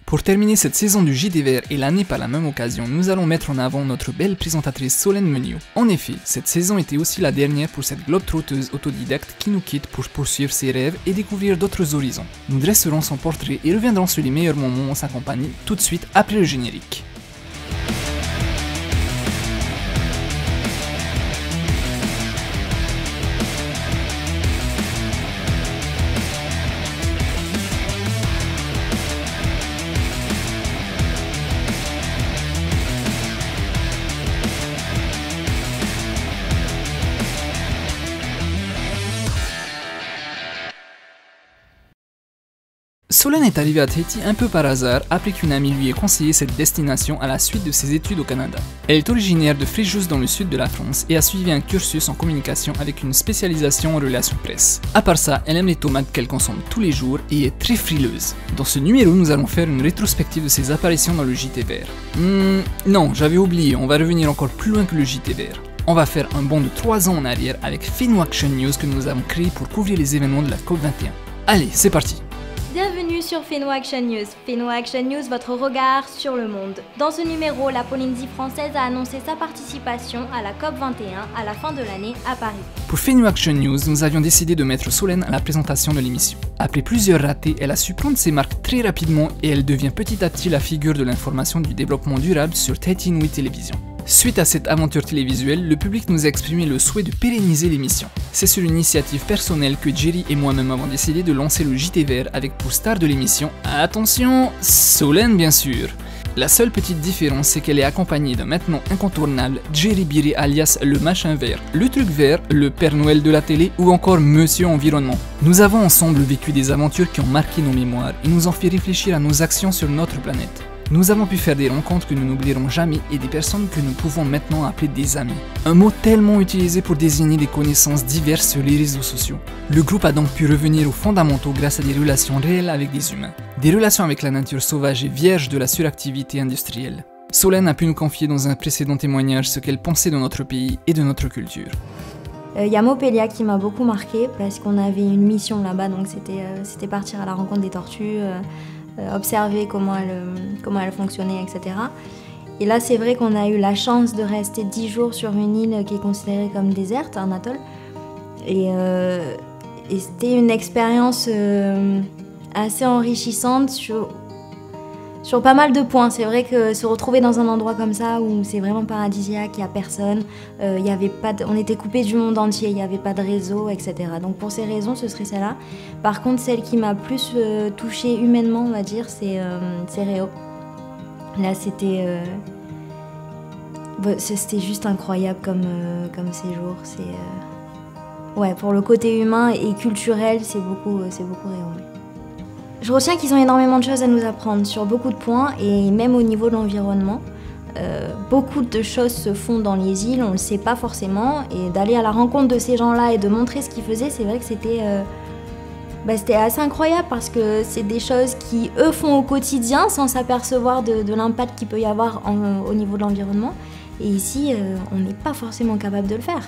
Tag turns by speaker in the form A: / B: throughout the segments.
A: Pour terminer cette saison du JT Vert et l'année par la même occasion, nous allons mettre en avant notre belle présentatrice Solène Meunier. En effet, cette saison était aussi la dernière pour cette globe-trotteuse autodidacte qui nous quitte pour poursuivre ses rêves et découvrir d'autres horizons. Nous dresserons son portrait et reviendrons sur les meilleurs moments en sa compagnie tout de suite après le générique. Solène est arrivée à Tahiti un peu par hasard après qu'une amie lui ait conseillé cette destination à la suite de ses études au Canada. Elle est originaire de Fréjus dans le sud de la France et a suivi un cursus en communication avec une spécialisation en relations presse. À part ça, elle aime les tomates qu'elle consomme tous les jours et est très frileuse. Dans ce numéro, nous allons faire une rétrospective de ses apparitions dans le JT Vert. Non, j'avais oublié, on va revenir encore plus loin que le JT Vert. On va faire un bond de 3 ans en arrière avec Feno Action News que nous avons créé pour couvrir les événements de la COP21. Allez, c'est parti!
B: Bienvenue sur Feno Action News. Feno Action News, votre regard sur le monde. Dans ce numéro, la Polynésie française a annoncé sa participation à la COP21 à la fin de l'année à Paris.
A: Pour Feno Action News, nous avions décidé de mettre Solène à la présentation de l'émission. Après plusieurs ratés, elle a su prendre ses marques très rapidement et elle devient petit à petit la figure de l'information du développement durable sur Tahiti Nui Télévision. Suite à cette aventure télévisuelle, le public nous a exprimé le souhait de pérenniser l'émission. C'est sur une initiative personnelle que Jerry et moi-même avons décidé de lancer le JT Vert avec pour star de l'émission, attention, Solène bien sûr. La seule petite différence, c'est qu'elle est accompagnée d'un maintenant incontournable Jerry Biri alias le machin vert, le truc vert, le Père Noël de la télé ou encore Monsieur Environnement. Nous avons ensemble vécu des aventures qui ont marqué nos mémoires et nous ont fait réfléchir à nos actions sur notre planète. Nous avons pu faire des rencontres que nous n'oublierons jamais et des personnes que nous pouvons maintenant appeler des amis. Un mot tellement utilisé pour désigner des connaissances diverses sur les réseaux sociaux. Le groupe a donc pu revenir aux fondamentaux grâce à des relations réelles avec des humains. Des relations avec la nature sauvage et vierge de la suractivité industrielle. Solène a pu nous confier dans un précédent témoignage ce qu'elle pensait de notre pays et de notre culture.
B: Il y a Mopelia qui m'a beaucoup marqué parce qu'on avait une mission là-bas, donc c'était partir à la rencontre des tortues, observer comment elles fonctionnaient, etc. Et là, c'est vrai qu'on a eu la chance de rester 10 jours sur une île qui est considérée comme déserte, un atoll. Et c'était une expérience assez enrichissante sur pas mal de points. C'est vrai que se retrouver dans un endroit comme ça où c'est vraiment paradisiaque, il n'y a personne, on était coupé du monde entier, il n'y avait pas de réseau, etc. Donc pour ces raisons, ce serait celle-là. Par contre, celle qui m'a plus touchée humainement, on va dire, c'est Réo. Là, c'était juste incroyable comme séjour. Ouais, pour le côté humain et culturel, c'est beaucoup Réo. Je retiens qu'ils ont énormément de choses à nous apprendre sur beaucoup de points et même au niveau de l'environnement. Beaucoup de choses se font dans les îles, on ne le sait pas forcément, et d'aller à la rencontre de ces gens-là et de montrer ce qu'ils faisaient, c'est vrai que c'était assez incroyable parce que c'est des choses qui, eux, font au quotidien sans s'apercevoir de l'impact qu'il peut y avoir au niveau de l'environnement. Et ici, on n'est pas forcément capable de le faire.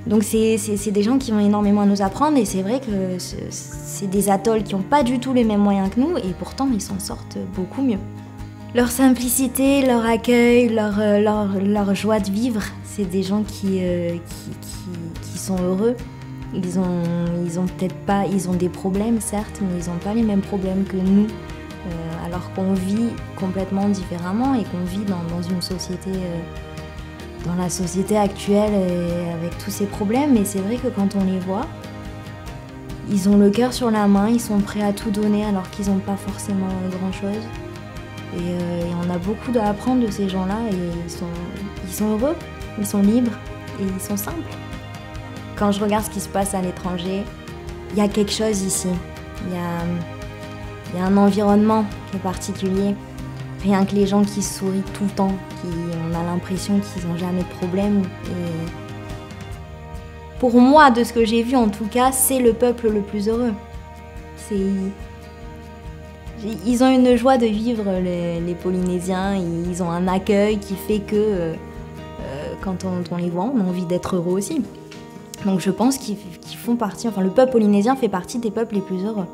B: Donc c'est des gens qui ont énormément à nous apprendre et c'est vrai que c'est des atolls qui n'ont pas du tout les mêmes moyens que nous et pourtant ils s'en sortent beaucoup mieux. Leur simplicité, leur accueil, leur joie de vivre, c'est des gens qui sont heureux. Ils ont des problèmes certes, mais ils n'ont pas les mêmes problèmes que nous, alors qu'on vit complètement différemment et qu'on vit dans une société... dans la société actuelle avec tous ces problèmes, mais c'est vrai que quand on les voit, ils ont le cœur sur la main, ils sont prêts à tout donner alors qu'ils n'ont pas forcément grand-chose. Et on a beaucoup à apprendre de ces gens-là et ils sont heureux, ils sont libres et ils sont simples. Quand je regarde ce qui se passe à l'étranger, il y a quelque chose ici. Il y a un environnement qui est particulier. Rien que les gens qui sourient tout le temps, on a l'impression qu'ils n'ont jamais de problème. Et pour moi, de ce que j'ai vu en tout cas, c'est le peuple le plus heureux. Ils ont une joie de vivre, les Polynésiens. Ils ont un accueil qui fait que quand on les voit, on a envie d'être heureux aussi. Donc je pense qu'ils font partie, enfin le peuple polynésien fait partie des peuples les plus heureux.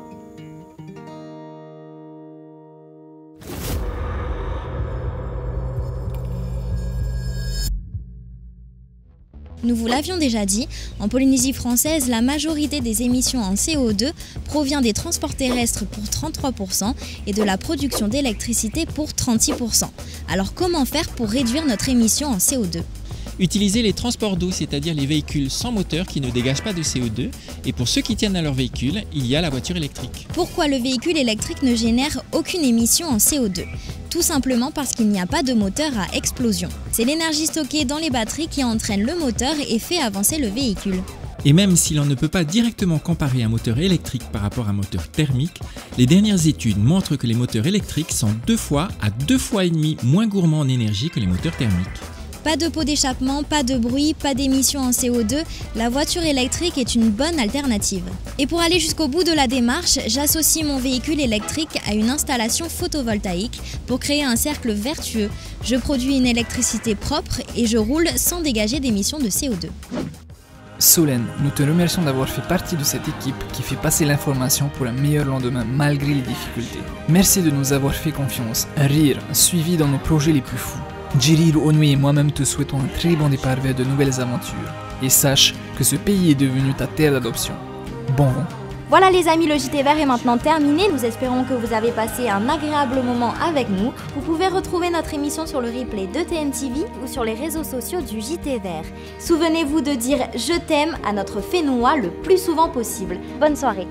C: Nous vous l'avions déjà dit, en Polynésie française, la majorité des émissions en CO2 provient des transports terrestres pour 33% et de la production d'électricité pour 36%. Alors comment faire pour réduire notre émission en CO2 ?
D: Utiliser les transports d'eau, c'est-à-dire les véhicules sans moteur qui ne dégagent pas de CO2. Et pour ceux qui tiennent à leur véhicule, il y a la voiture électrique.
C: Pourquoi le véhicule électrique ne génère aucune émission en CO2 ? Tout simplement parce qu'il n'y a pas de moteur à explosion. C'est l'énergie stockée dans les batteries qui entraîne le moteur et fait avancer le véhicule.
D: Et même si l'on ne peut pas directement comparer un moteur électrique par rapport à un moteur thermique, les dernières études montrent que les moteurs électriques sont 2 fois à 2,5 fois moins gourmands en énergie que les moteurs thermiques.
C: Pas de pot d'échappement, pas de bruit, pas d'émissions en CO2, la voiture électrique est une bonne alternative. Et pour aller jusqu'au bout de la démarche, j'associe mon véhicule électrique à une installation photovoltaïque pour créer un cercle vertueux. Je produis une électricité propre et je roule sans dégager d'émissions de CO2.
A: Solène, nous te remercions d'avoir fait partie de cette équipe qui fait passer l'information pour un meilleur lendemain malgré les difficultés. Merci de nous avoir fait confiance, un rire suivi dans nos projets les plus fous. Djibril, Onui et moi-même te souhaitons un très bon départ vers de nouvelles aventures. Et sache que ce pays est devenu ta terre d'adoption. Bon vent.
B: Voilà les amis, le JT Vert est maintenant terminé. Nous espérons que vous avez passé un agréable moment avec nous. Vous pouvez retrouver notre émission sur le replay de TNTV ou sur les réseaux sociaux du JT Vert. Souvenez-vous de dire « je t'aime » à notre Fénois le plus souvent possible. Bonne soirée.